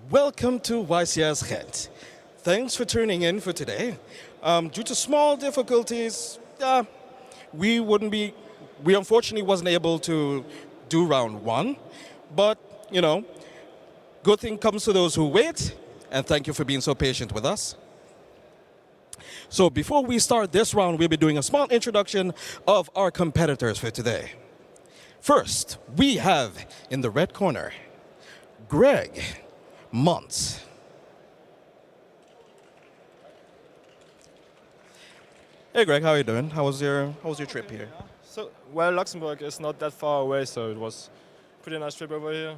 Welcome to YCS Ghent. Thanks for tuning in for today. Due to small difficulties, we unfortunately wasn't able to do round one, but good thing comes to those who wait, and thank you for being so patient with us. So before we start this round, we'll be doing a small introduction of our competitors for today. First, we have in the red corner, Greg Mantz. Hey Greg, how are you doing? How was your trip here? Luxembourg is not that far away, so it was a pretty nice trip over here.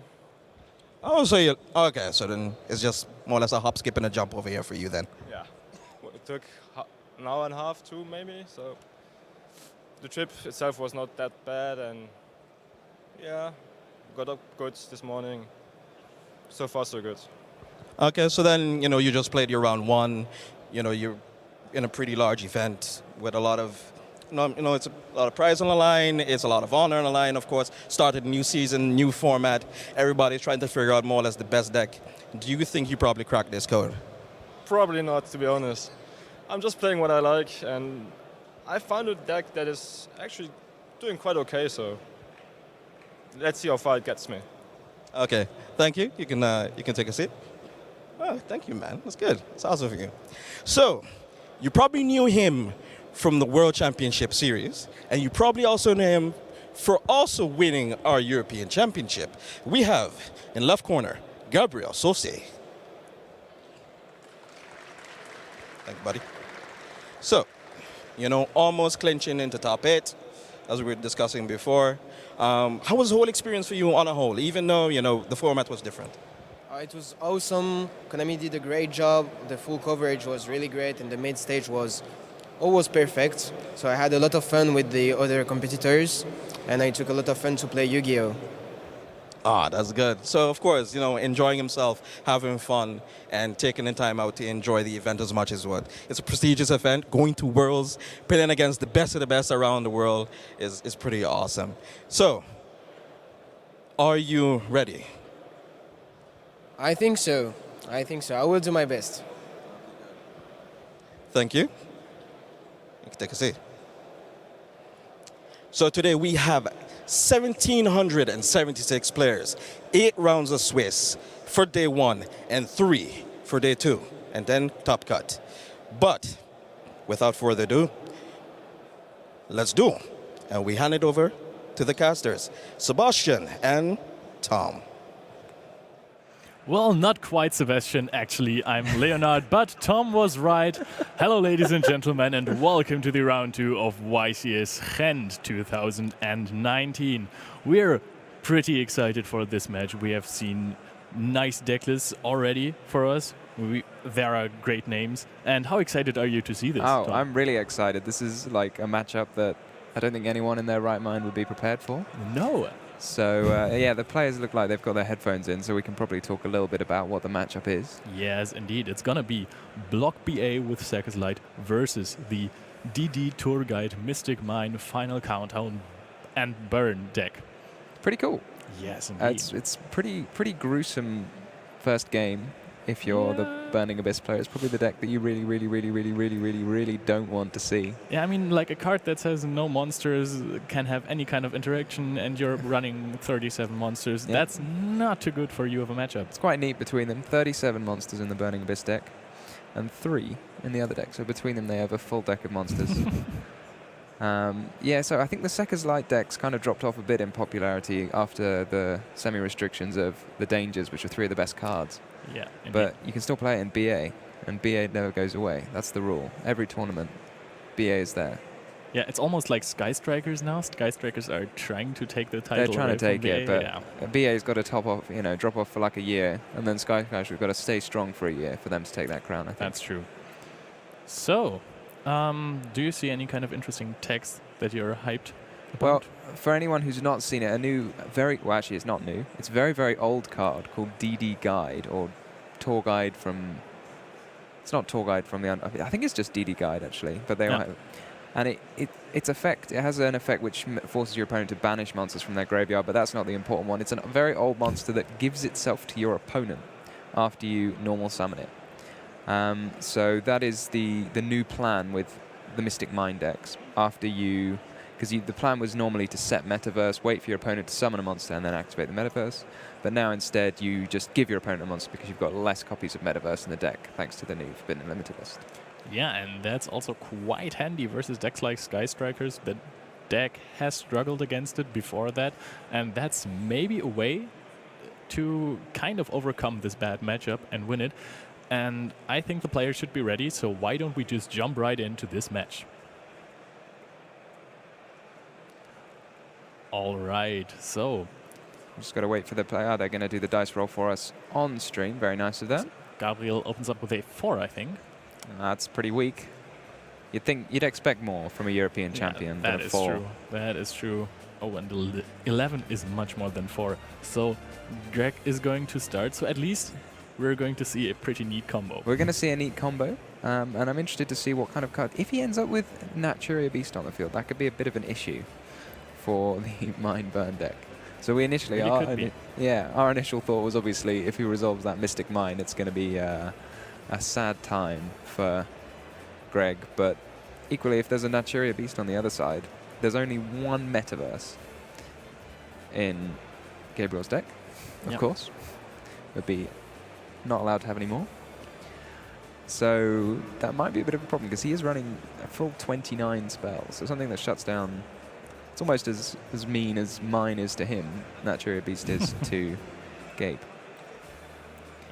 Oh, okay, so then it's just more or less a hop, skip, and a jump over here for you then. Yeah, it took an hour and a half, two maybe, so the trip itself was not that bad, and yeah, got up good this morning. So far, so good. Okay, so then, you just played your round one. You're in a pretty large event with a lot of, it's a lot of prize on the line. It's a lot of honor on the line, of course. Started a new season, new format. Everybody's trying to figure out more or less the best deck. Do you think you probably cracked this code? Probably not, to be honest. I'm just playing what I like, and I found a deck that is actually doing quite okay, so let's see how far it gets me. Okay, thank you. You can take a seat. Oh, thank you, man. That's good. That's awesome for you. So, you probably knew him from the World Championship Series, and you probably also know him for also winning our European Championship. We have, in left corner, Gabriel Soussi. Thank you, buddy. So, almost clinching into top 8, as we were discussing before. How was the whole experience for you on a whole, even though, the format was different? It was awesome. Konami did a great job. The full coverage was really great, and the mid stage was almost perfect. So I had a lot of fun with the other competitors, and I took a lot of fun to play Yu-Gi-Oh! That's good. So, of course, enjoying himself, having fun, and taking the time out to enjoy the event as much as what. It's a prestigious event. Going to Worlds, playing against the best of the best around the world is pretty awesome. So, are you ready? I think so. I will do my best. Thank you. You can take a seat. So today we have 1,776 players, 8 rounds of Swiss for day 1 and 3 for day 2, and then top cut. But without further ado, let's do. And we hand it over to the casters, Sebastian and Tom. Well, not quite Sebastian, actually. I'm Leonard, but Tom was right. Hello, ladies and gentlemen, and welcome to the round 2 of YCS Ghent 2019. We're pretty excited for this match. We have seen nice deck lists already for us. There are great names. And how excited are you to see this, Tom? I'm really excited. This is like a matchup that I don't think anyone in their right mind would be prepared for. No. So, yeah, the players look like they've got their headphones in, so we can probably talk a little bit about what the matchup is. Yes, indeed. It's going to be Block BA with Circus Light versus the DD Tour Guide Mystic Mine Final Countdown and Burn deck. Pretty cool. Yes, indeed. It's pretty gruesome first game. If you're the Burning Abyss player, it's probably the deck that you really don't want to see. Yeah, I mean, like a card that says no monsters can have any kind of interaction, and you're running 37 monsters. Yeah. That's not too good for you of a matchup. It's quite neat between them. 37 monsters in the Burning Abyss deck, and 3 in the other deck. So between them, they have a full deck of monsters. Yeah, so I think the Sekka's Light decks kind of dropped off a bit in popularity after the semi-restrictions of the Dangers, which are 3 of the best cards. Yeah, indeed. But you can still play it in BA, and BA never goes away. That's the rule. Every tournament, BA is there. Yeah, it's almost like Sky Strikers now. Sky Strikers are trying to take the title. They're trying to take it, but yeah. BA's got to drop off for like a year, and then Sky Strikers have got to stay strong for a year for them to take that crown, I think. That's true. So, do you see any kind of interesting text that you're hyped about? Well, for anyone who's not seen it, actually it's not new. It's a very, very old card called DD Guide, or Tour Guide from... It's not Tour Guide from the... I think it's just DD Guide, actually. But they all have... And it has an effect which forces your opponent to banish monsters from their graveyard, but that's not the important one. It's a very old monster that gives itself to your opponent after you normal summon it. So that is the new plan with the Mystic Mind decks. After you, because the plan was normally to set Metaverse, wait for your opponent to summon a monster, and then activate the Metaverse. But now instead you just give your opponent a monster because you've got less copies of Metaverse in the deck thanks to the new Forbidden Limited list. Yeah, and that's also quite handy versus decks like Sky Strikers. The deck has struggled against it before that, and that's maybe a way to kind of overcome this bad matchup and win it. And I think the players should be ready, so why don't we just jump right into this match? All right, so Just got to wait for the player. They're going to do the dice roll for us on stream. Very nice of them. Gabriel opens up with a 4, I think. That's pretty weak. You'd expect more from a European champion than that a is 4. true. That is true. Oh, and the 11 is much more than 4. So Greg is going to start. So at least we're going to see a pretty neat combo. We're going to see a neat combo, and I'm interested to see what kind of card. If he ends up with Naturia Beast on the field, that could be a bit of an issue for the Mind Burn deck. So we initially, Really our initial thought was obviously if he resolves that Mystic Mind, it's going to be a sad time for Greg. But equally, if there's a Naturia Beast on the other side, there's only one Metaverse in Gabriel's deck, of course. Would be not allowed to have any more. So that might be a bit of a problem because he is running a full 29 spells. So something that shuts down. It's almost as mean as mine is to him. Naturia Beast is to Gabe.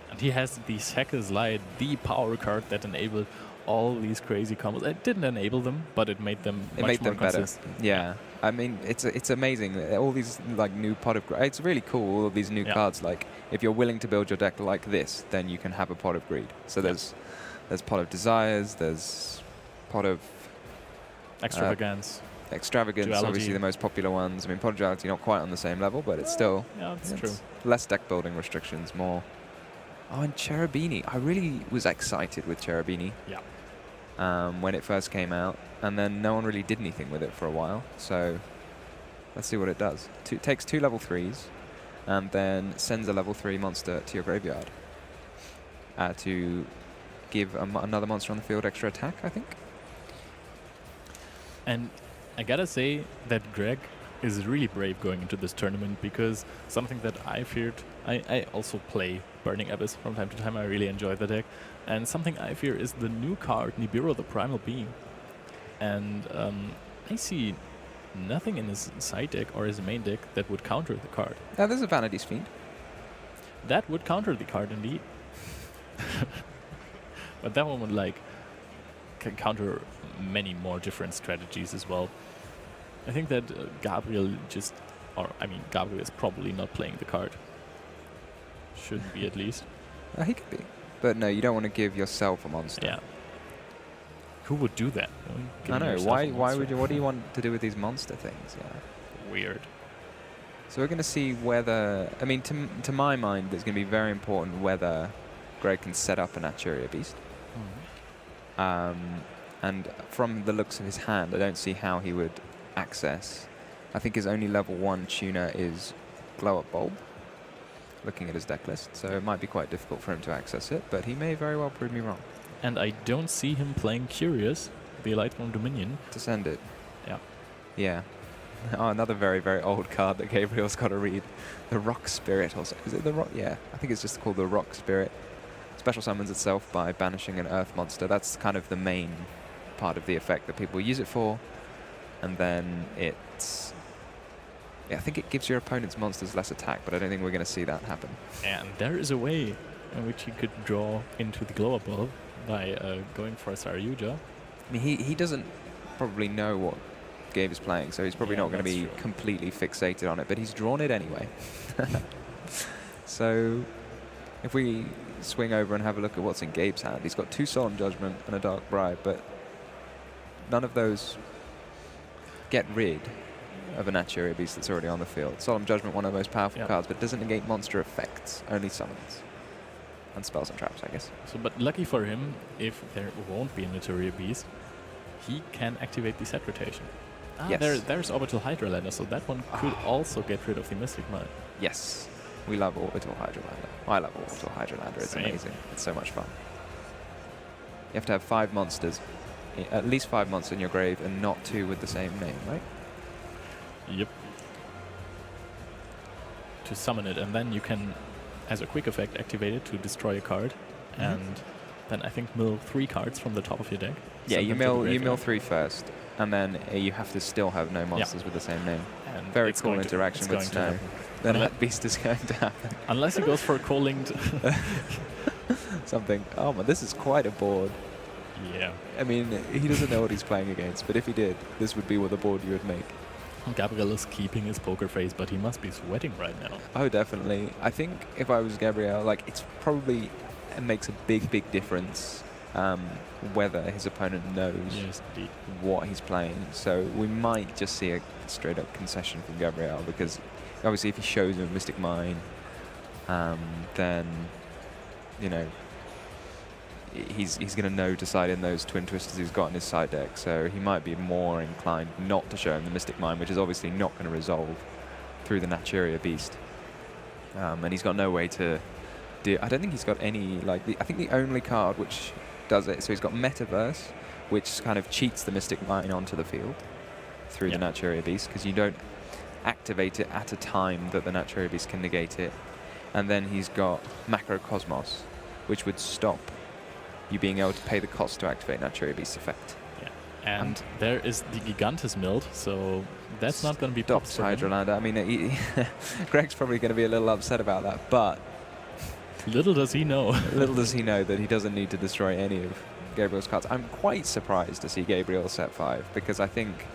And he has the Hackers Light, the power card that enabled all these crazy combos. It didn't enable them, but it made them much more better. consistent. Yeah. I mean, it's amazing. All these like new pot of... It's really cool, all of these new cards. Like, if you're willing to build your deck like this, then you can have a Pot of Greed. So there's Pot of Desires, there's Pot of... Extravagance. Extravagance, Duality. obviously the most popular ones. I mean, Pot of Duality not quite on the same level, but it's still... Yeah, that's true. Less deck building restrictions, more... Oh, and Cherubini. I really was excited with Cherubini. Yeah. When it first came out, and then no one really did anything with it for a while. So let's see what it does. Takes 2 level 3s, and then sends a level 3 monster to your graveyard to give another monster on the field extra attack, I think. And I gotta say that Greg is really brave going into this tournament, because something that I feared, I also play Burning Abyss from time to time. I really enjoy the deck, and something I fear is the new card Nibiru, the Primal Being. And I see nothing in his side deck or his main deck that would counter the card. There's a Vanity's Fiend. That would counter the card indeed. But that one would can counter many more different strategies as well. I think that Gabriel Gabriel is probably not playing the card. Shouldn't be, at least. He could be. But no, you don't want to give yourself a monster. Yeah. Who would do that? I know. Why would you? What do you want to do with these monster things? Yeah. Weird. So we're going to see whether... I mean, to my mind, it's going to be very important whether Greg can set up a Naturia Beast. And from the looks of his hand, I don't see how he would access. I think his only level 1 tuner is Glow Up Bulb, looking at his deck list. So it might be quite difficult for him to access it, but he may very well prove me wrong. And I don't see him playing Curious, the Lightborn Dominion. To send it. Yeah. Yeah. Oh, another very, very old card that Gabriel's got to read. The Rock Spirit. Also. Is it the Rock? Yeah, I think it's just called the Rock Spirit. Special summons itself by banishing an Earth monster. That's kind of the main part of the effect that people use it for. And then it's... Yeah, I think it gives your opponent's monsters less attack, but I don't think we're going to see that happen. And there is a way in which he could draw into the Glow Up Bulb by going for a Saryuja. I mean, he doesn't probably know what Gabe is playing, so he's probably not going to be completely fixated on it, but he's drawn it anyway. So if we swing over and have a look at what's in Gabe's hand, he's got 2 Solemn Judgment and a Dark Bribe, but none of those get rid of a Naturia Beast that's already on the field. Solemn Judgment, one of the most powerful cards, but doesn't negate monster effects, only summons. And spells and traps, I guess. So, but lucky for him, if there won't be a Naturia Beast, he can activate the set rotation. Yes. There's Orbital Hydra Lander, so that one could also get rid of the Mystic Mind. Yes. We love Orbital Hydrolander. I love Orbital Hydrolander. It's Same. amazing. It's so much fun. You have to have 5 monsters, at least 5 monsters in your grave, and not 2 with the same name, right? Yep. To summon it, and then you can, as a quick effect, activate it to destroy a card, and then I think mill 3 cards from the top of your deck. Yeah, send you them to the mill graveyard, 3 first, and then you have to still have no monsters with the same name. and Very it's cool going to- interaction it's with going to Snow. happen. Then Unle- that beast is going to happen. Unless he goes for a co-linked. Something. Oh man, this is quite a board. Yeah. I mean, he doesn't know what he's playing against, but if he did, this would be what the board you would make. Gabriel is keeping his poker face, but he must be sweating right now. Oh, definitely. I think if I was Gabriel, like, it's probably, it makes a big difference whether his opponent knows Yes, indeed. what he's playing. So we might just see a straight up concession from Gabriel, because obviously if he shows him Mystic Mine, then, you know, he's going to know to side in those Twin Twisters he's got in his side deck, so he might be more inclined not to show him the Mystic Mine, which is obviously not going to resolve through the Naturia Beast. And he's got no way to do. I don't think he's got any, like, I think the only card which does it, so he's got Metaverse, which kind of cheats the Mystic Mine onto the field through the Naturia Beast, because you don't activate it at a time that the Naturia Beast can negate it. And then he's got Macrocosmos, which would stop you being able to pay the cost to activate Naturia Beast's effect. Yeah. And there is the Gigantes milled, so that's not going to be pops Stops for him. Hydrolander. I mean, Greg's probably going to be a little upset about that, but Little does he know. little does he know that he doesn't need to destroy any of Gabriel's cards. I'm quite surprised to see Gabriel set 5, because I think,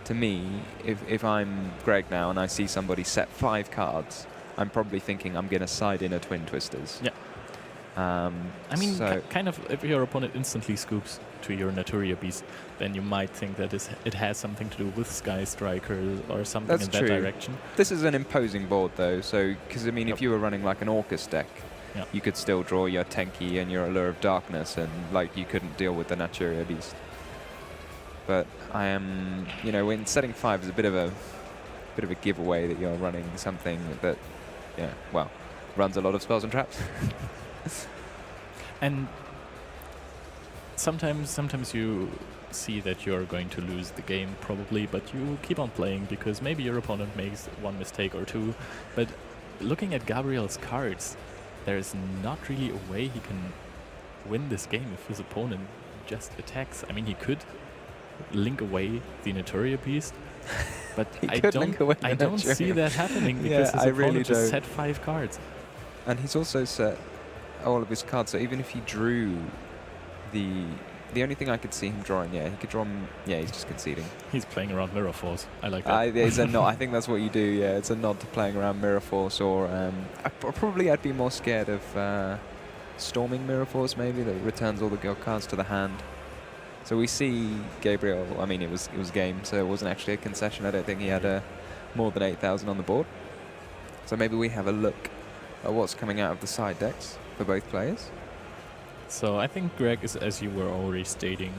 to me, if I'm Greg now and I see somebody set 5 cards, I'm probably thinking I'm going to side in a Twin Twisters. Yeah. I mean, so kind of, if your opponent instantly scoops to your Naturia Beast, then you might think that it has something to do with Sky Strikers or something That's in that true. direction. this is an imposing board, though, so, because, I mean, Yep. if you were running like an Orcust deck, Yep. you could still draw your Tenki and your Allure of Darkness, and, like, you couldn't deal with the Naturia Beast. But I am, you know, when setting 5 is a bit of a giveaway that you're running something that, yeah, well, runs a lot of spells and traps. And sometimes you see that you're going to lose the game probably, but you keep on playing because maybe your opponent makes one mistake or two. But looking at Gabriel's cards, there's not really a way he can win this game if his opponent just attacks. I mean, he could link away the Naturia Beast, but He I could link away I the don't see Naturia. that happening Yeah, because his I opponent really just don't. set 5 cards. And he's also set all of his cards, so even if he drew the only thing I could see him drawing, yeah, he could draw, yeah, he's just conceding. He's playing around Mirror Force. I like that. It's a nod. I think that's what you do, yeah, it's a nod to playing around Mirror Force, or probably I'd be more scared of storming Mirror Force, maybe, that returns all the guild cards to the hand. So we see Gabriel, I mean, it was game, so it wasn't actually a concession. I don't think he had more than 8,000 on the board. So maybe we have a look at what's coming out of the side decks for both players. So I think Greg is, as you were already stating,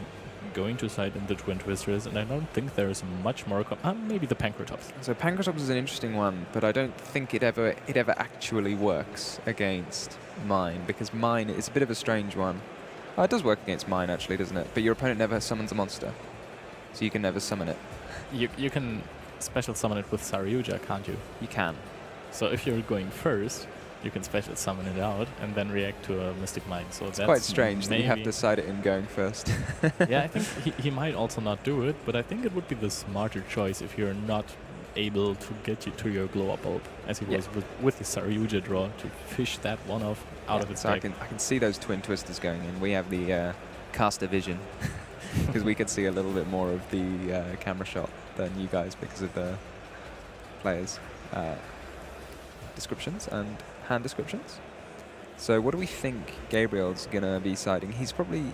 going to side in the Twin Twisters, and I don't think there is much more. Maybe the Pancratops. So Pancratops is an interesting one, but I don't think it ever actually works against Mine, because Mine is a bit of a strange one. Oh, it does work against Mine, actually, doesn't it? But your opponent never summons a monster, so you can never summon it. You can special summon it with Saryuja, can't you? You can. So if you're going first, you can special summon it out and then react to a Mystic Mine. So It's that's quite strange that you have maybe- to side it in going first. Yeah, I think he might also not do it, but I think it would be the smarter choice if you're not able to get you to your glow-up bulb, as he Yeah. was with the Saryuja draw, to fish that one off out of its so I deck. can see those Twin Twisters going in. We have the caster vision, because we can see a little bit more of the camera shot than you guys because of the players' descriptions and hand descriptions. So what do we think Gabriel's gonna be siding? He's probably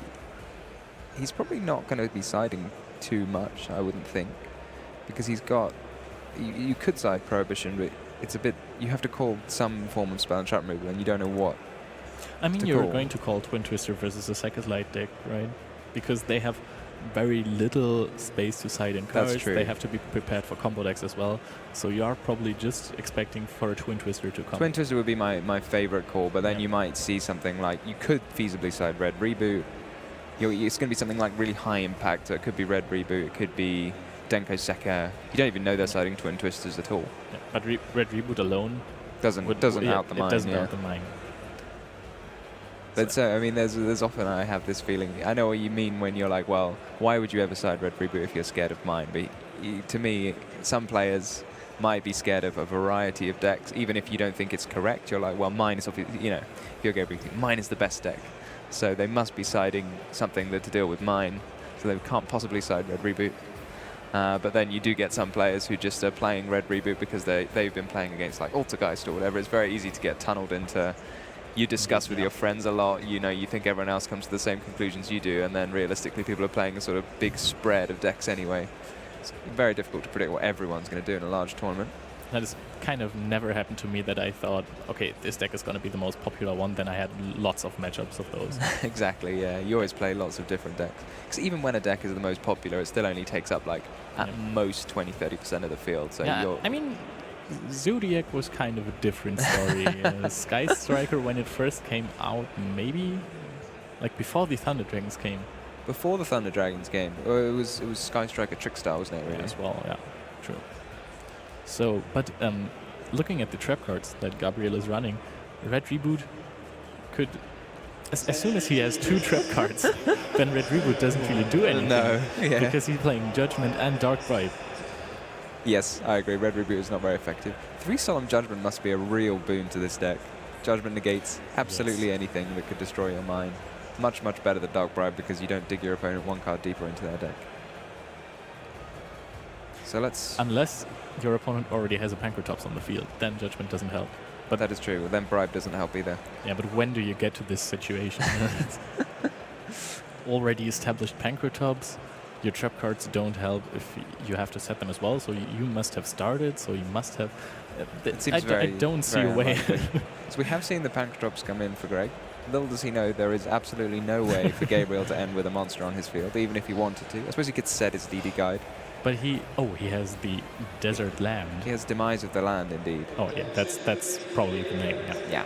not gonna be siding too much, I wouldn't think, because he's got. You could side Prohibition, but it's a bit. You have to call some form of spell and trap removal, and you don't know what. I mean, to you're call. going to call Twin Twister versus a Second Light deck, right? Because they have very little space to side in That's cards. true. They have to be prepared for combo decks as well. So you are probably just expecting for a Twin Twister to come. Twin Twister would be my favorite call, but then Yeah. you might see something like, you could feasibly side Red Reboot. It's going to be something like really high impact. So it could be Red Reboot, it could be Denko Sekka. You don't even know they're siding Twin Twisters at all. Yeah, but Red Reboot alone Doesn't yeah, out the mind. It doesn't yeah. out the mind. But so, I mean, there's often I have this feeling. I know what you mean when you're like, well, why would you ever side Red Reboot if you're scared of mine? But to me, some players might be scared of a variety of decks, even if you don't think it's correct. You're like, well, mine is obviously, if you're Gabriel, mine is the best deck. So they must be siding something to deal with mine. So they can't possibly side Red Reboot. But then you do get some players who just are playing Red Reboot because they've been playing against like Altergeist or whatever. It's very easy to get tunneled into. You discuss with your friends a lot. You think everyone else comes to the same conclusions you do, and then realistically, people are playing a sort of big spread of decks anyway. It's very difficult to predict what everyone's going to do in a large tournament. That has kind of never happened to me that I thought, okay, this deck is going to be the most popular one. Then I had lots of matchups of those. Exactly, yeah. You always play lots of different decks. Because even when a deck is the most popular, it still only takes up like at most 20-30% of the field. So Yeah, you're I mean, Zodiac was kind of a different story. Sky Striker, when it first came out, maybe like before the Thunder Dragons came before the Thunder Dragons game. It was Sky Striker Trickstar, wasn't it? Really? as well. Yeah, true. So, but looking at the trap cards that Gabriel is running, Red Reboot could, as soon as he has 2 trap cards, then Red Reboot doesn't really do anything. No, yeah. Because he's playing Judgment and Dark Bribe. Yes, I agree. Red Reboot is not very effective. 3 Solemn Judgment must be a real boon to this deck. Judgment negates absolutely anything that could destroy your mind. Much, much better than Dark Bribe because you don't dig your opponent 1 card deeper into their deck. So let's... Unless your opponent already has a Pancratops on the field, then Judgment doesn't help. But that is true. Then Bribe doesn't help either. Yeah, but when do you get to this situation? Already established Pancratops, your trap cards don't help if you have to set them as well, so you must have started, so you must have... It seems I don't see a way. So we have seen the Pancratops come in for Greg. Little does he know there is absolutely no way for Gabriel to end with a monster on his field, even if he wanted to. I suppose he could set his DD guide. But he has the Desert Land. He has Demise of the Land, indeed. Oh yeah, that's probably the name, yeah.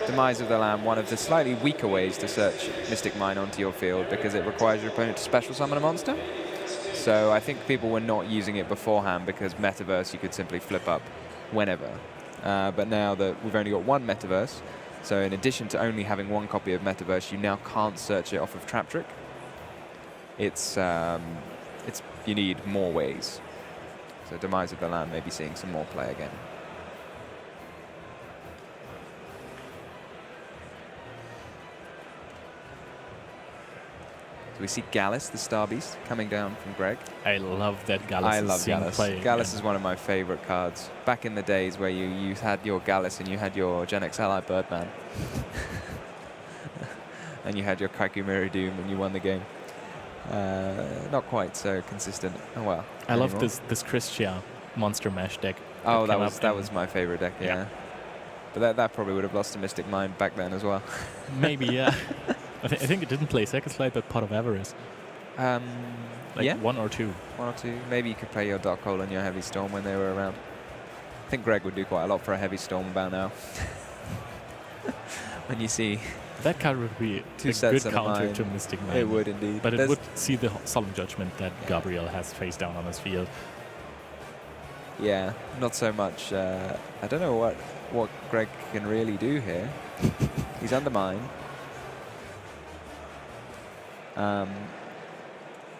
Demise of the Land, one of the slightly weaker ways to search Mystic Mine onto your field because it requires your opponent to special summon a monster. So I think people were not using it beforehand because Metaverse you could simply flip up whenever. But now that we've only got 1 Metaverse, so in addition to only having 1 copy of Metaverse, you now can't search it off of Trap Trick. You need more ways. So Demise of the Land may be seeing some more play again. So we see Gallus, the Star Beast, coming down from Greg. I love that Gallus I is love seen Gallus. playing. Gallus is one of my favorite cards. Back in the days where you had your Gallus and you had your Gen X Ally Birdman. And you had your Kakumiri Doom and you won the game. Not quite so consistent. Oh well. I love anymore. this Christia Monster Mash deck. Oh, came that up was in- my favorite deck. Yeah. Yeah. But that probably would have lost to Mystic Mind back then as well. Maybe, yeah. I think it didn't play Second Slide, but Pot of Avarice. Like Yeah. 1 or 2. 1 or 2. Maybe you could play your Dark Hole and your Heavy Storm when they were around. I think Greg would do quite a lot for a Heavy Storm about now. When you see That card would be 2 a sets good and a counter mine. to Mystic Mine. It would indeed. But it There's- would see the Solemn Judgment that Gabriel has face down on his field. Yeah, not so much. I don't know what Greg can really do here. He's undermined.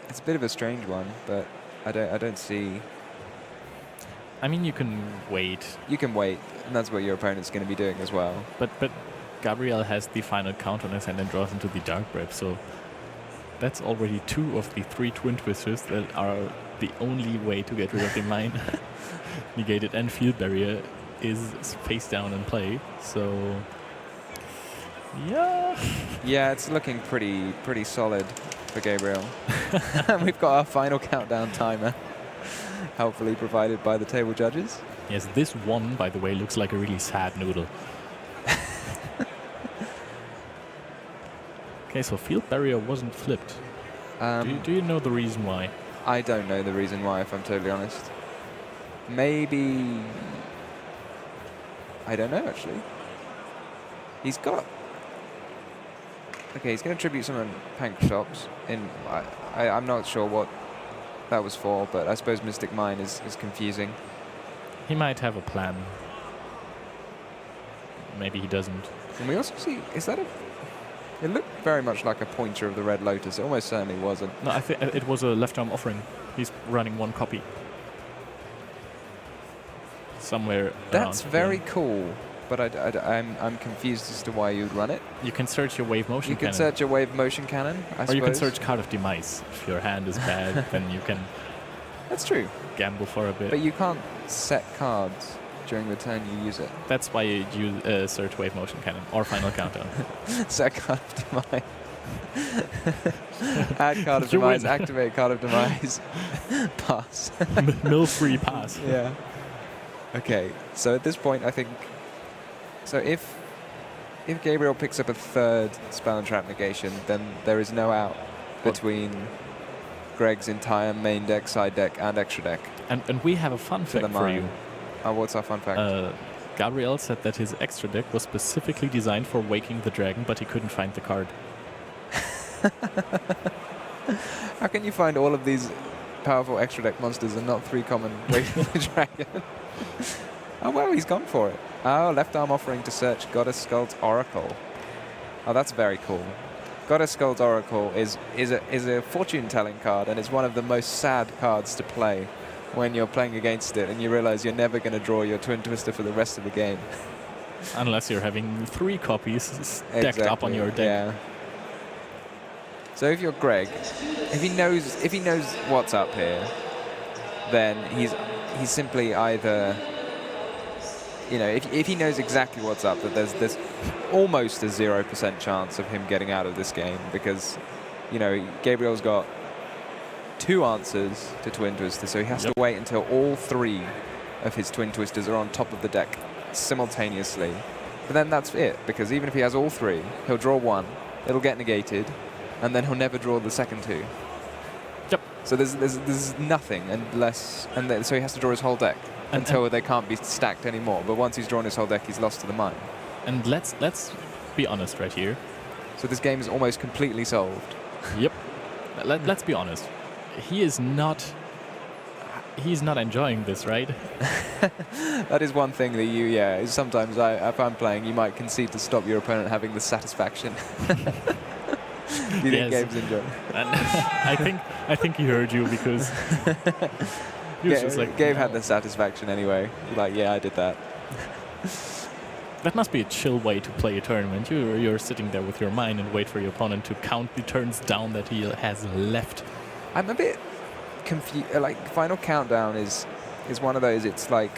It's a bit of a strange one, but I don't see. I mean, you can wait, You can wait, and that's what your opponent's going to be doing as well. but Gabriel has the final count on his hand and draws into the Dark Bribe, so that's already 2 of the 3 Twin Twisters that are the only way to get rid of the mine. Negated and Field Barrier is face down in play, so yeah. Yeah, it's looking pretty solid for Gabriel. And we've got our final countdown timer, helpfully provided by the table judges. Yes, this one, by the way, looks like a really sad noodle. Okay, so Field Barrier wasn't flipped. Do you know the reason why? I don't know the reason why, if I'm totally honest. Maybe... I don't know, actually. He's got... Okay, he's going to tribute some Pank shops. I'm not sure what that was for, but I suppose Mystic Mine is confusing. He might have a plan. Maybe he doesn't. And we also see... Is that a... It looked very much like a pointer of the Red Lotus. It almost certainly wasn't. No, I think it was a left arm offering. He's running one copy. Somewhere That's around very here. cool, but I'm confused as to why you'd run it. You can search your wave motion You cannon. can search your wave motion cannon, I or suppose. you can search Card of Demise. If your hand is bad, then you can That's true. gamble for a bit. But you can't set cards during the turn you use it. That's why you use search wave motion cannon or final countdown. Set card of demise. Add card of You demise, win. activate card of demise. Pass. Mill free pass. Yeah. Okay, so at this point I think... So if Gabriel picks up a third spell and trap negation, then there is no out between Greg's entire main deck, side deck, and extra deck. And we have a fun For the fact for you. mine. Oh, what's our fun fact? Gabriel said that his extra deck was specifically designed for waking the dragon, but he couldn't find the card. How can you find all of these powerful extra deck monsters and not 3 common Waking the Dragon? Oh, well, he's gone for it. Oh, left arm offering to search Goddess Skuld's Oracle. Oh, that's very cool. Goddess Skuld's Oracle is a fortune-telling card, and it's one of the most sad cards to play when you're playing against it and you realize you're never going to draw your Twin Twister for the rest of the game. Unless you're having 3 copies decked up on your deck. Yeah. So if you're Greg, if he knows what's up here, then he's simply either, you know, if he knows exactly what's up, that there's almost a 0% chance of him getting out of this game, because, you know, Gabriel's got 2 answers to Twin Twister, so he has to wait until all 3 of his Twin Twisters are on top of the deck simultaneously. But then that's it, because even if he has all 3, he'll draw 1, it'll get negated, and then he'll never draw the second 2. Yep. So there's nothing unless, so he has to draw his whole deck until they can't be stacked anymore. But once he's drawn his whole deck, he's lost to the mine. And let's be honest right here. So this game is almost completely solved. Yep. Let's be honest. He's not enjoying this, right? That is one thing that is sometimes if I'm playing, you might concede to stop your opponent having the satisfaction. Do you think Gabe's enjoying? And I think he heard you, because he was just like, Gabe had the satisfaction anyway. Like, yeah, I did that. That must be a chill way to play a tournament. You're sitting there with your mind and wait for your opponent to count the turns down that he has left. I'm a bit confused. Like, Final Countdown is one of those. It's like,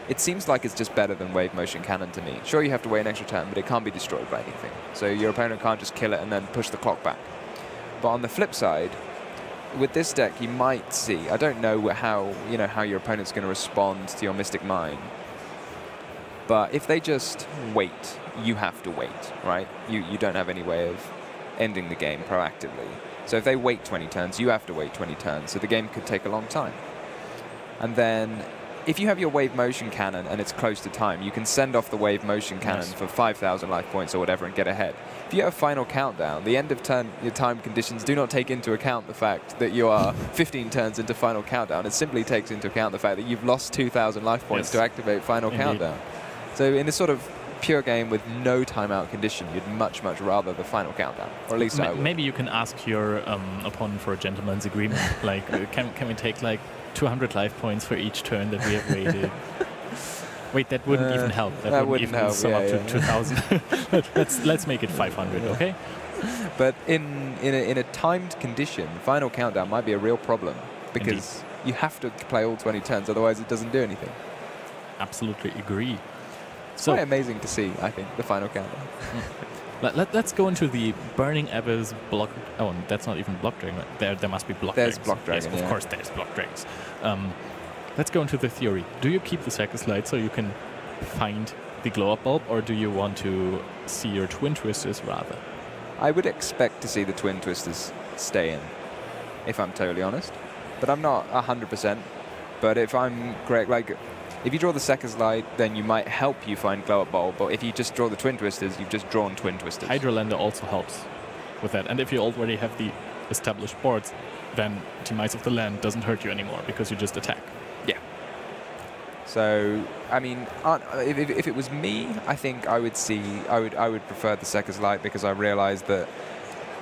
it seems like it's just better than Wave Motion Cannon to me. Sure, you have to wait an extra turn, but it can't be destroyed by anything. So your opponent can't just kill it and then push the clock back. But on the flip side, with this deck, you might see. I don't know how your opponent's going to respond to your Mystic Mine. But if they just wait, you have to wait, right? You don't have any way of ending the game proactively. So if they wait 20 turns, you have to wait 20 turns. So the game could take a long time. And then if you have your Wave Motion Cannon and it's close to time, you can send off the Wave Motion Cannon for 5,000 life points or whatever and get ahead. If you have Final Countdown, the end of turn, your time conditions do not take into account the fact that you are 15 turns into Final Countdown. It simply takes into account the fact that you've lost 2,000 life points to activate Final Countdown. So in this sort of pure game with no timeout condition, you'd much, much rather the Final Countdown, or at least I would. Maybe you can ask your opponent for a gentleman's agreement. Like, can we take like 200 life points for each turn that we have waited? Wait, that wouldn't even help. That wouldn't even help. Sum up to 2,000. let's make it 500, okay? But in a timed condition, Final Countdown might be a real problem, because you have to play all 20 turns, otherwise it doesn't do anything. Absolutely agree. It's quite amazing to see, I think, the Final Countdown. Let's go into the Burning Abyss block. Oh, that's not even block dragon. There must be block dragons. There's block dragon. Yes, of course, there's block dragons. Let's go into the theory. Do you keep the Sacrifice Light so you can find the glow up bulb, or do you want to see your Twin Twisters rather? I would expect to see the Twin Twisters stay in. if I'm totally honest. But I'm not 100%. But if I'm correct, like, if you draw the Sekka's Light, then you might help you find Glow Up Bowl. But if you just draw the Twin Twisters, you've just drawn Twin Twisters. Hydrolander also helps with that. And if you already have the established boards, then Demise of the Land doesn't hurt you anymore because you just attack. Yeah. So, I mean, if it was me, I think I would prefer the Sekka's Light, because I realized that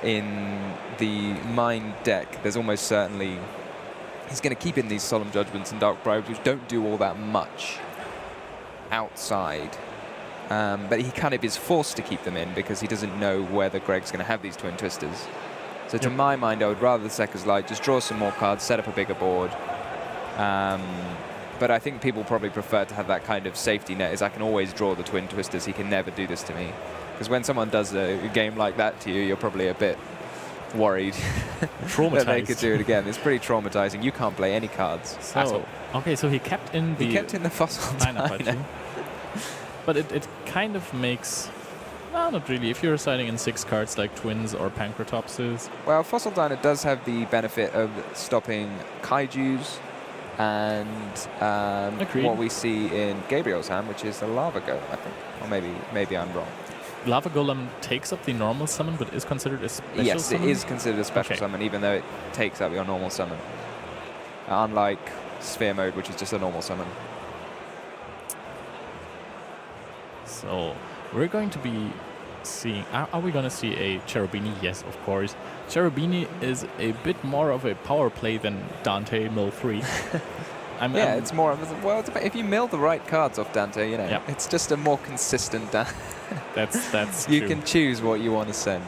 in the Mind deck, there's almost certainly he's going to keep in these Solemn Judgments and Dark Bribes, which don't do all that much outside. But he kind of is forced to keep them in because he doesn't know whether Greg's going to have these Twin Twisters. So to my mind, I would rather the Sekka's Light, just draw some more cards, set up a bigger board. But I think people probably prefer to have that kind of safety net, is I can always draw the Twin Twisters, he can never do this to me. Because when someone does a game like that to you, you're probably a bit worried that they could do it again. It's pretty traumatizing. You can't play any cards at all. Okay, so he kept in the Fossil Diner. But it kind of makes... Well, not really. If you're siding in 6 cards like Twins or Pancratopses. Well, Fossil Diner does have the benefit of stopping Kaijus and what we see in Gabriel's hand, which is the Lava Golem, I think. Or maybe I'm wrong. Lava Golem takes up the normal summon, but is considered a special summon? Yes, it is considered a special summon, even though it takes up your normal summon. Unlike Sphere Mode, which is just a normal summon. So, we're going to be seeing... Are we going to see a Cherubini? Yes, of course. Cherubini is a bit more of a power play than Dante Mill 3. It's more of a... Well, if you mill the right cards off Dante, you know, it's just a more consistent... That's you true. can choose what you want to send.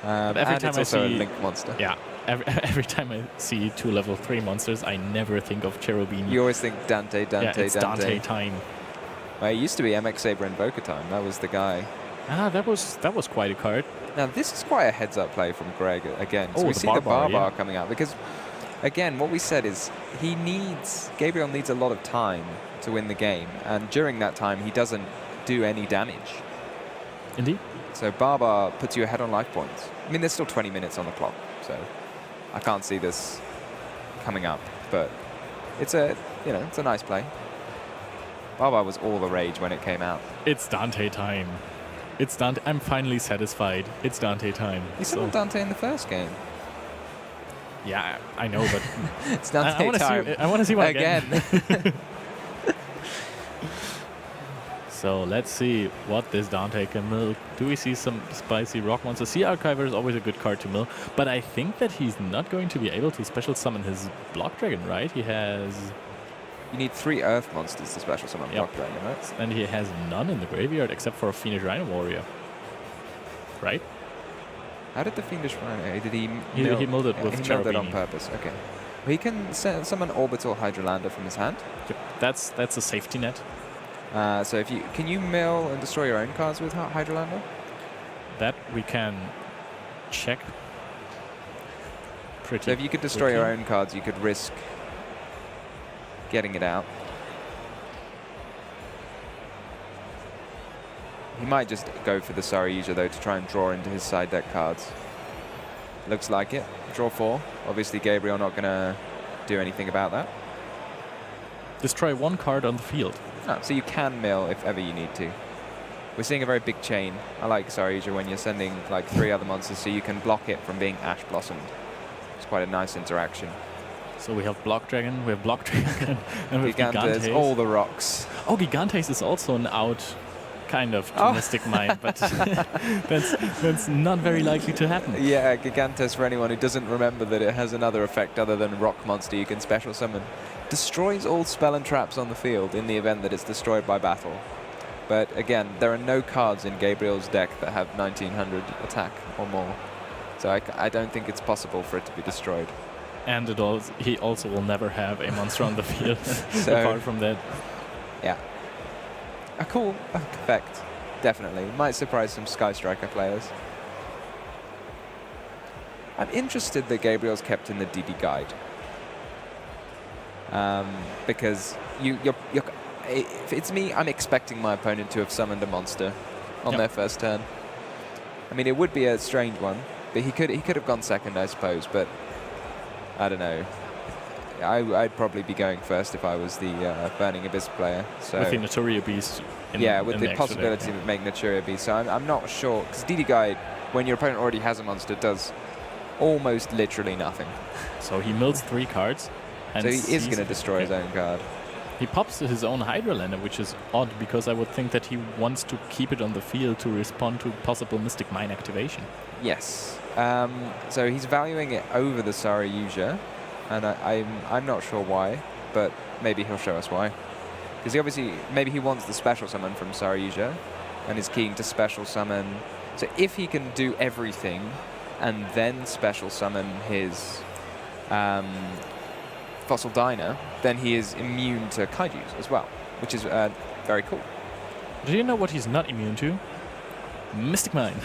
Every time it's also a Link monster. Yeah. Every time I see 2 level 3 monsters, I never think of Cherubini. You always think Dante. It's Dante time. Well, it used to be MX Saber Invoker time. That was the guy. That was quite a card. Now, this is quite a heads-up play from Greg again. So we see the Barbar coming out because, again, what we said is Gabriel needs a lot of time to win the game. And during that time, he doesn't do any damage. Indeed. So Barbar puts you ahead on life points. I mean, there's still 20 minutes on the clock, so I can't see this coming up. But it's a nice play. Barbar was all the rage when it came out. It's Dante time. It's Dante. I'm finally satisfied. It's Dante time. You saw Dante in the first game. Yeah, I know, but it's Dante time. I want to see one again. So let's see what this Dante can mill. Do we see some spicy rock monsters? Sea Archiver is always a good card to mill, but I think that he's not going to be able to special summon his Block Dragon, right? He has... You need 3 Earth monsters to special summon Block Dragon, right? And he has none in the graveyard except for a Fiendish Rhino Warrior. Right? How did the Fiendish Rhino... Did he milled it with He milled it on purpose, okay. Well, he can summon Orbital Hydrolander from his hand. Yep. That's a safety net. So can you mill and destroy your own cards with Hydrolander? That we can check. So if you could destroy your own cards, you could risk getting it out. He might just go for the Sariyuja though to try and draw into his side deck cards. Looks like it. Draw 4. Obviously Gabriel not going to do anything about that. Destroy 1 card on the field. Oh, so you can mill if ever you need to. We're seeing a very big chain. I like Sariyuja when you're sending like 3 other monsters so you can block it from being Ash Blossomed. It's quite a nice interaction. So we have Block Dragon, we have Block Dragon, and we have Gigantes. All the rocks. Oh, Gigantes is also an out kind of to Mystic Mind, but that's not very likely to happen. Yeah, Gigantes, for anyone who doesn't remember that it has another effect other than Rock Monster you can special summon. Destroys all spell and traps on the field in the event that it's destroyed by battle. But again, there are no cards in Gabriel's deck that have 1900 attack or more. So I don't think it's possible for it to be destroyed. And he also will never have a monster on the field apart from that. Yeah. A cool effect, definitely. Might surprise some Sky Striker players. I'm interested that Gabriel's kept in the DD guide. Because if it's me, I'm expecting my opponent to have summoned a monster on their first turn. I mean, it would be a strange one, but he could have gone second, I suppose. But I don't know. I'd probably be going first if I was the Burning Abyss player. So With the Naturia Beast. yeah, with in the extra possibility deck, of making Naturia Beast. So I'm not sure, because DD Guide, when your opponent already has a monster, does almost literally nothing. yeah. So he mills 3 cards. And So he is sees going to it. destroy his Yeah. own card. He pops his own Hydra Lander, which is odd because I would think that he wants to keep it on the field to respond to possible Mystic Mine activation. Yes. So he's valuing it over the Saryuja, and I'm not sure why, but maybe he'll show us why. Because he obviously, maybe he wants the special summon from Saryuja, and is keen to special summon. So if he can do everything, and then special summon his Fossil Diner, then he is immune to Kaijus as well, which is very cool. Do you know what he's not immune to? Mystic Mine.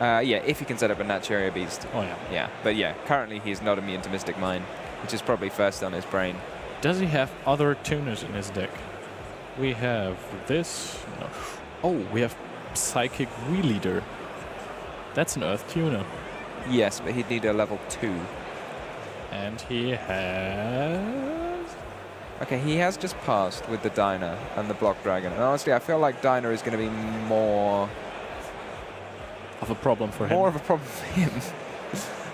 Yeah, if he can set up a Naturia Beast. Oh yeah. Yeah, but yeah, currently he's not immune to Mystic Mine, which is probably first on his brain. Does he have other tuners in his deck? We have this. No. Oh, we have Psychic Wheel Leader. That's an Earth tuner. Yes, but he'd need a level 2. And he has... Okay, he has just passed with the Diner and the Block Dragon. And honestly, I feel like Diner is going to be more of a problem for him. of a problem for him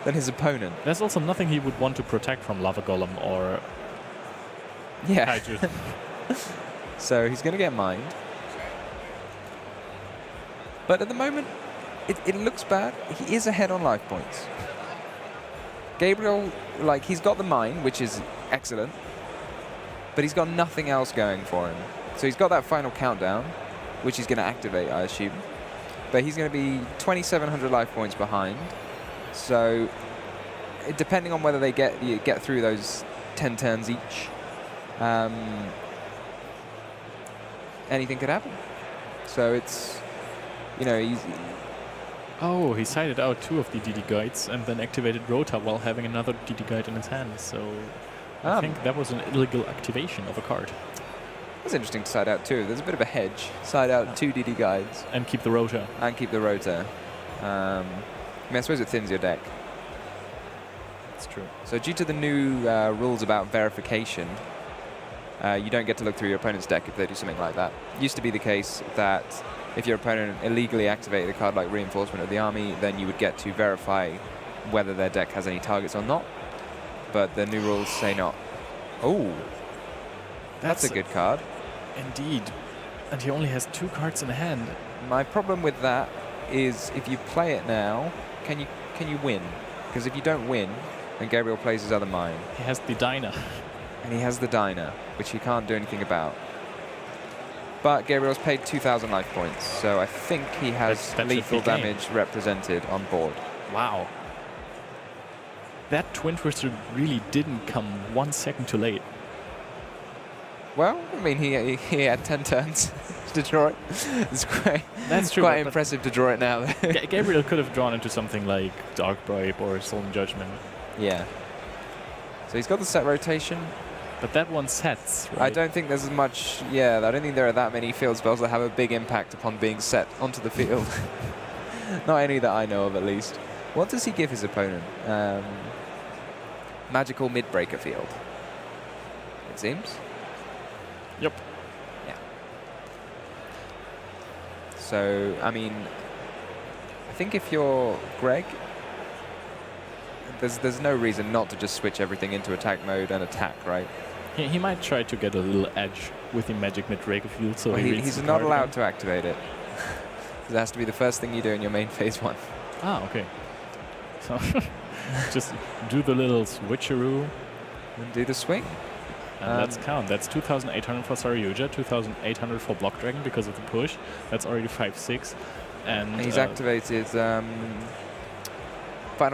than his opponent. There's also nothing he would want to protect from Lava Golem or Yeah. Kaiju. So he's going to get mined. But at the moment, it looks bad. He is ahead on life points. Gabriel, like, he's got the mine, which is excellent, but he's got nothing else going for him. So he's got that final countdown, which he's going to activate, I assume. But he's going to be 2,700 life points behind. So depending on whether they get through those 10 turns each, anything could happen. So it's, you know, he's... Oh, he sided out 2 of the DD Guides and then activated Rota while having another DD Guide in his hand. So I think that was an illegal activation of a card. That's interesting to side out too. There's a bit of a hedge. Side out 2 DD Guides. And keep the Rota. And keep the Rota. I mean, I suppose it thins your deck. That's true. So due to the new rules about verification, you don't get to look through your opponent's deck if they do something like that. It used to be the case that if your opponent illegally activated a card like Reinforcement of the Army, then you would get to verify whether their deck has any targets or not. But the new rules say not. Oh, that's a good card. Indeed. And he only has 2 cards in hand. My problem with that is if you play it now, can you win? Because if you don't win, then Gabriel plays his other mine. He has the Diner. And he has the Diner, which he can't do anything about. But Gabriel's paid 2,000 life points, so I think he has that lethal should be game. damage represented on board. Wow. That Twin Twister really didn't come 1 second too late. Well, I mean, he had 10 turns to draw it. It's quite, That's true, quite but impressive to draw it now. Gabriel could have drawn into something like Dark Bribe or Solemn Judgment. Yeah. So he's got the set rotation. But that one sets, right? I don't think there's as much, I don't think there are that many field spells that have a big impact upon being set onto the field. Not any that I know of, at least. What does he give his opponent? Magical Midbreaker Field, it seems. Yep. Yeah. So, I mean, I think if you're Greg, there's no reason not to just switch everything into attack mode and attack, right? He might try to get a little edge with the Magic Midbreaker Field, so Well, he reads he's the not card allowed again. to activate it. It has to be the first thing you do in your main phase 1. Ah, okay. So just do the little switcheroo. And do the swing. And let's count. That's 2,800 for Saryuja, 2,800 for Block Dragon because of the push. That's already 5-6. And He's activated Final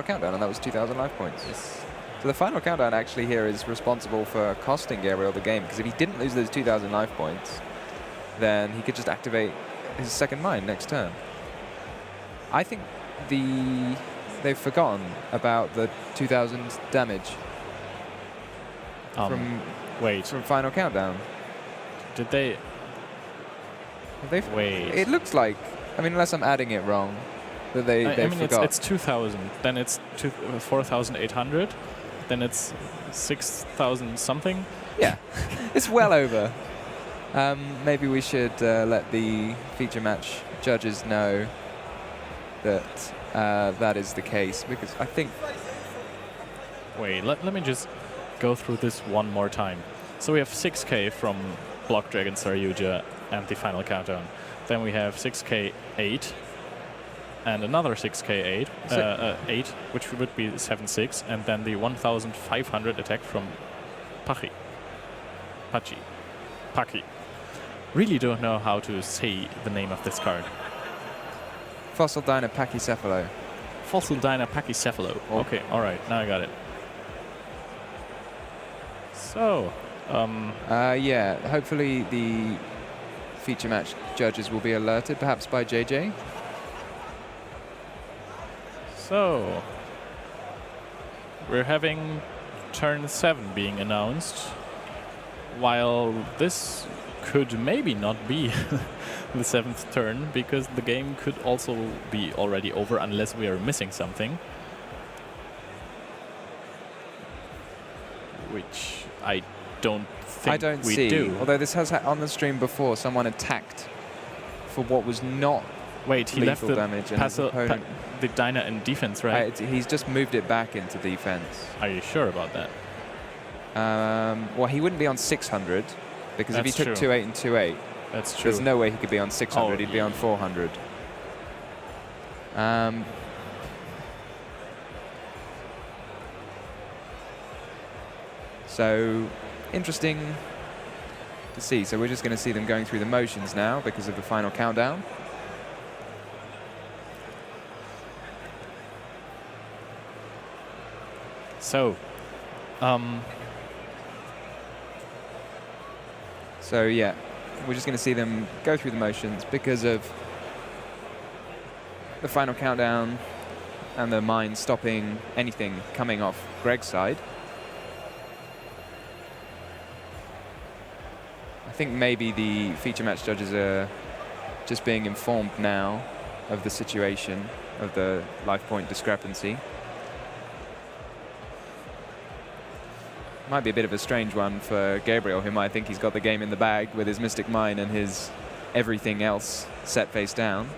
Countdown, and that was 2,000 life points. Yes. So the Final Countdown actually here is responsible for costing Gabriel the game, because if he didn't lose those 2,000 life points, then he could just activate his second mine next turn. I think they've forgotten about the 2,000 damage from Final Countdown. Did they? Have they Wait. It looks like, I mean, unless I'm adding it wrong, that they I mean, forgot. it's 2,000. Then it's 4,800. then it's 6,000 something. Yeah, it's well over. Maybe we should let the feature match judges know that that is the case, because I think... Wait, let me just go through this one more time. So we have 6K from Block Dragon Saryuja and the final countdown. Then we have 6K 8 and another 6K 8, 8, which would be 7-6, and then the 1,500 attack from Pachi. Really don't know how to say the name of this card. Fossil Diner Pachycephalo. Fossil Diner Pachycephalo. Oh. Okay, all right, now I got it. So, yeah, hopefully the feature match judges will be alerted, perhaps by JJ. So, we're having turn 7 being announced, while this could maybe not be the 7th turn, because the game could also be already over unless we are missing something. Which I don't think I don't we see. do. Although this has on the stream before, someone attacked for what was not Wait, he left lethal the damage, and his opponent, the Diner in defense, right? he's just moved it back into defense. Are you sure about that? Well, he wouldn't be on 600, because if he That's took true. 2-8 and 2-8, That's true. there's no way he could be on 600. Oh, He'd be on 400. So, interesting to see. So we're just going to see them going through the motions now because of the final countdown. So, So yeah, we're just going to see them go through the motions because of the final countdown and the mine stopping anything coming off Greg's side. I think maybe the feature match judges are just being informed now of the situation, of the life point discrepancy. Might be a bit of a strange one for Gabriel, who might think he's got the game in the bag with his Mystic Mine and his everything else set face down.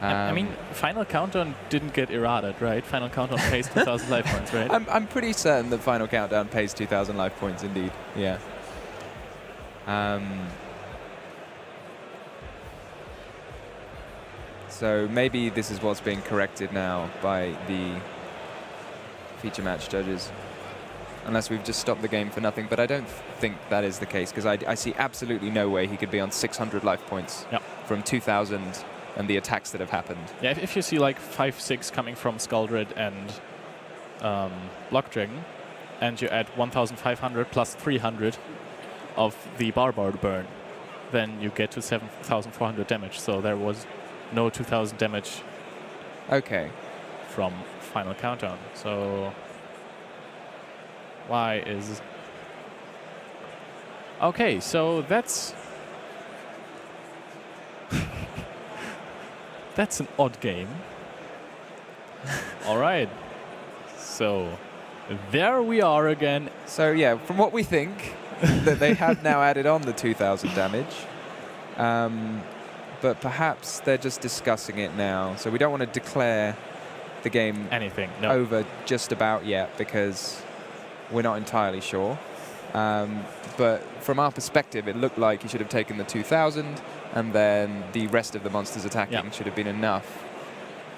I mean, Final Countdown didn't get errated, right? Final Countdown pays 2,000 life points, right? I'm pretty certain that Final Countdown pays 2,000 life points indeed, yeah. So maybe this is what's being corrected now by the feature match judges. Unless we've just stopped the game for nothing, but I don't think that is the case, because I see absolutely no way he could be on 600 life points from 2,000 and the attacks that have happened. Yeah, if you see like 5-6 coming from Skuldred and Block Dragon, and you add 1,500 plus 300 of the Barbard burn, then you get to 7,400 damage. So there was no 2,000 damage from Final Countdown. So why is... Okay, so that's... That's an odd game. All right. So there we are again. So yeah, from what we think, that they have now added on the 2,000 damage. But perhaps they're just discussing it now. So we don't want to declare the game over just about yet, because we're not entirely sure. But from our perspective, it looked like he should have taken the 2,000, and then the rest of the monsters attacking should have been enough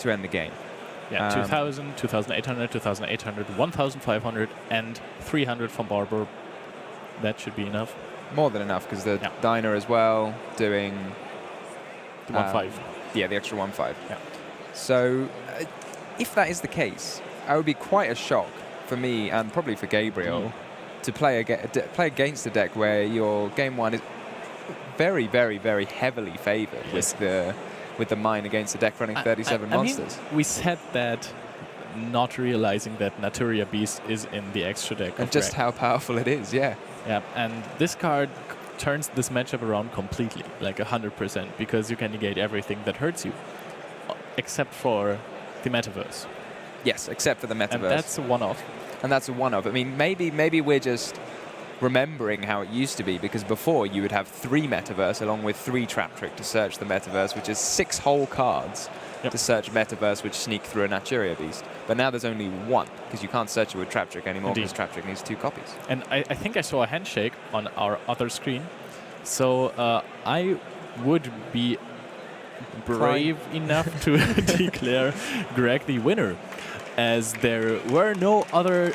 to end the game. Yeah, 2,000, 2,800, 2,800, 1,500, and 300 from Barber. That should be enough. More than enough, because the Diner as well doing... The 1.5. Yeah, the extra 1.5. Yeah. So if that is the case, it would be quite a shock for me and probably for Gabriel to play against a deck where your game one is very, very, very heavily favored with the mine against a deck running 37 monsters. I mean, we said that not realizing that Naturia Beast is in the extra deck. And just how powerful it is, yeah. Yeah, and this card turns this matchup around completely, like 100%, because you can negate everything that hurts you, except for the Metaverse. Yes, except for the Metaverse. And that's a one-off. and that's a one-off. I mean, maybe we're just remembering how it used to be, because before you would have 3 Metaverse along with 3 Trap Trick to search the Metaverse, which is 6 whole cards to search Metaverse, which sneak through a Naturia Beast. But now there's only 1, because you can't search it with Trap Trick anymore, because Trap Trick needs 2 copies. And I think I saw a handshake on our other screen. So I would be brave enough to declare Greg the winner, as there were no other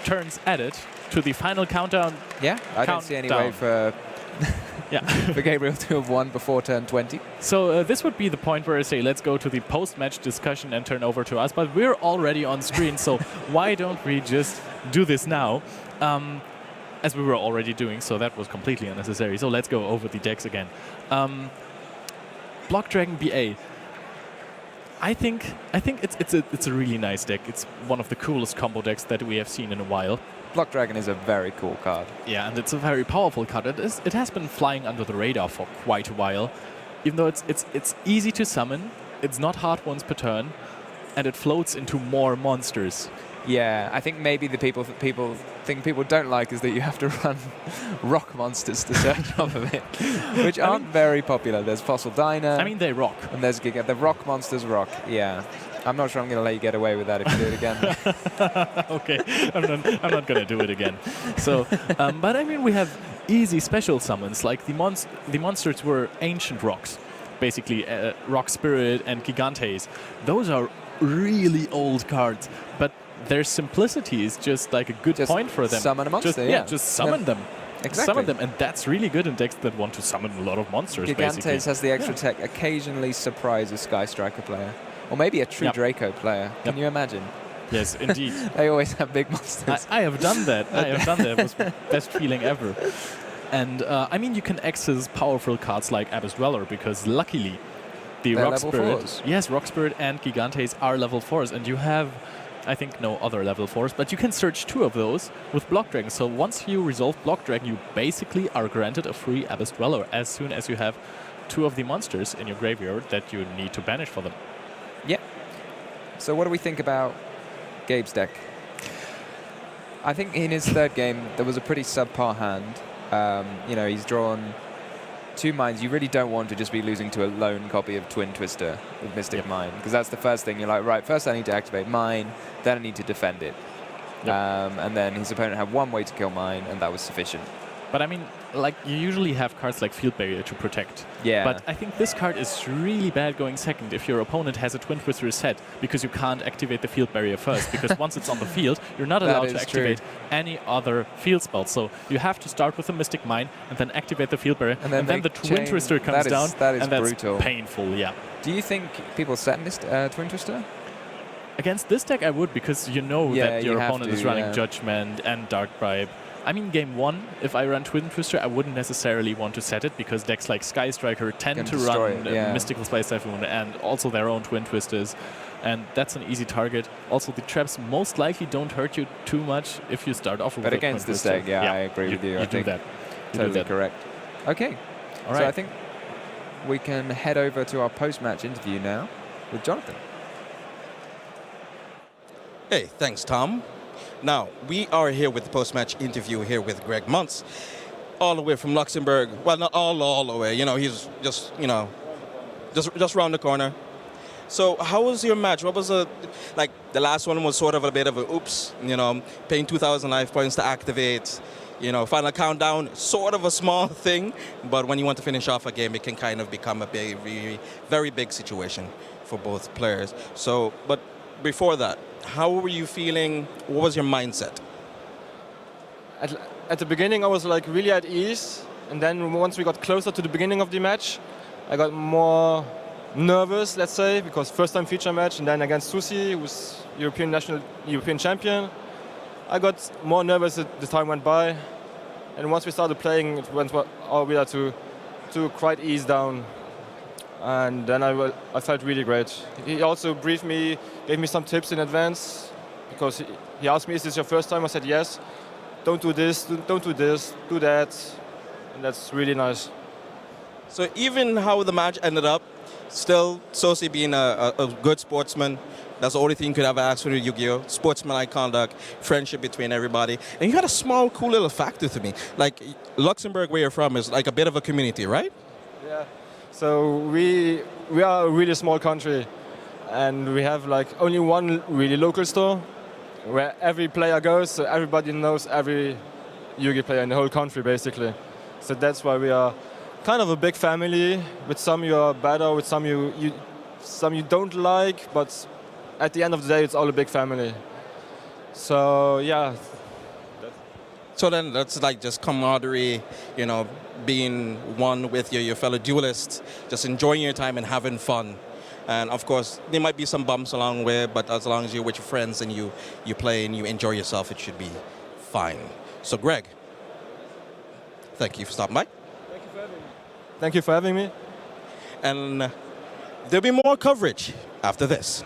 turns added to the final countdown. Yeah, I don't see any way for for Gabriel to have won before turn 20. So this would be the point where I say, let's go to the post-match discussion and turn over to us. But we're already on screen, so why don't we just do this now? As we were already doing, so that was completely unnecessary. So let's go over the decks again. Block Dragon BA. I think it's a really nice deck. It's one of the coolest combo decks that we have seen in a while. Block Dragon is a very cool card. Yeah, and it's a very powerful card. It has been flying under the radar for quite a while, even though it's easy to summon. It's not hard once per turn, and it floats into more monsters. Yeah, I think maybe the people don't like is that you have to run rock monsters to search off of it, which aren't very popular. There's Fossil Diner. I mean, they rock. And there's Giga. The rock monsters rock. Yeah. I'm not sure I'm going to let you get away with that if you do it again. Okay, I'm not going to do it again. So, but I mean, we have easy special summons, like the monsters were ancient rocks, basically Rock Spirit and Gigantes. Those are really old cards, but their simplicity is just like a good point for them. Summon a monster, just summon them. Exactly. Summon them, and that's really good in decks that want to summon a lot of monsters. Gigantes basically. has the extra tech, occasionally surprise a Sky Striker player. Or maybe a True Draco player. Can you imagine? Yes, indeed. They always have big monsters. I have done that. It was the best feeling ever. And I mean, you can access powerful cards like Abyss Dweller, because luckily the They're Rock level Spirit, 4s. yes, Rock Spirit and Gigantes are level 4s, and you have, I think, no other level 4s, but you can search 2 of those with Block Dragon. So once you resolve Block Dragon, you basically are granted a free Abyss Dweller as soon as you have 2 of the monsters in your graveyard that you need to banish for them. Yeah. So what do we think about Gabe's deck? I think in his third game, there was a pretty subpar hand. You know, he's drawn 2 mines. You really don't want to just be losing to a lone copy of Twin Twister with Mystic Mine, because that's the first thing. You're like, right, first I need to activate mine, then I need to defend it. And then his opponent had 1 way to kill mine, and that was sufficient. But I mean, like, you usually have cards like Field Barrier to protect. Yeah. But I think this card is really bad going second if your opponent has a Twin Twister set, because you can't activate the Field Barrier first, because once it's on the field, you're not allowed to activate any other field spells. So you have to start with the Mystic Mine and then activate the Field Barrier, and then the Twin Twister comes down, that is and that's brutal. painful, yeah. Do you think people set Twin Twister? Against this deck, I would, because you know that your opponent is running Judgment and Dark Bribe. I mean, game 1, if I run Twin Twister, I wouldn't necessarily want to set it, because decks like Sky Striker tend to run Mystical Spice Typhoon and also their own Twin Twisters, and that's an easy target. Also, the traps most likely don't hurt you too much if you start off with But a against Twin this Twister. deck, I agree with you. I think do that. Totally correct. Okay. All right. So I think we can head over to our post-match interview now with Jonathan. Hey, thanks, Tom. Now, we are here with the post-match interview here with Greg Mantz, all the way from Luxembourg. Well, not all the way. You know, he's just around the corner. So, how was your match? What was the last one was sort of a bit of a oops, you know, paying 2,000 life points to activate, you know, final countdown, sort of a small thing, but when you want to finish off a game, it can kind of become a very big situation for both players. So, but before that, how were you feeling? What was your mindset? At the beginning, I was like really at ease, and then once we got closer to the beginning of the match, I got more nervous, let's say, because first time feature match, and then against Soussi, who's European champion, I got more nervous as the time went by, and once we started playing, it went all the way to quite ease down. And then I felt really great. He also briefed me, gave me some tips in advance, because he asked me, is this your first time? I said yes. Don't do this, don't do this, do that. And that's really nice. So even how the match ended up, Still, Soussi being a good sportsman, that's the only thing you could ever ask for in Yu-Gi-Oh! Sportsmanlike conduct, friendship between everybody. And you had a small, cool little fact with me. Like, Luxembourg, where you're from, is like a bit of a community, right? Yeah. So we are a really small country, and we have like only one really local store where every player goes, so everybody knows every Yu-Gi player in the whole country, basically. So that's why we are kind of a big family. With some you are better, with some you don't like, but at the end of the day, it's all a big family. So yeah. So then that's like just camaraderie, you know, being one with your fellow duelists, just enjoying your time and having fun. And of course, there might be some bumps along the way, but as long as you're with your friends and you play and you enjoy yourself, it should be fine. So Greg, thank you for stopping by. Thank you for having me. Thank you for having me. And there'll be more coverage after this.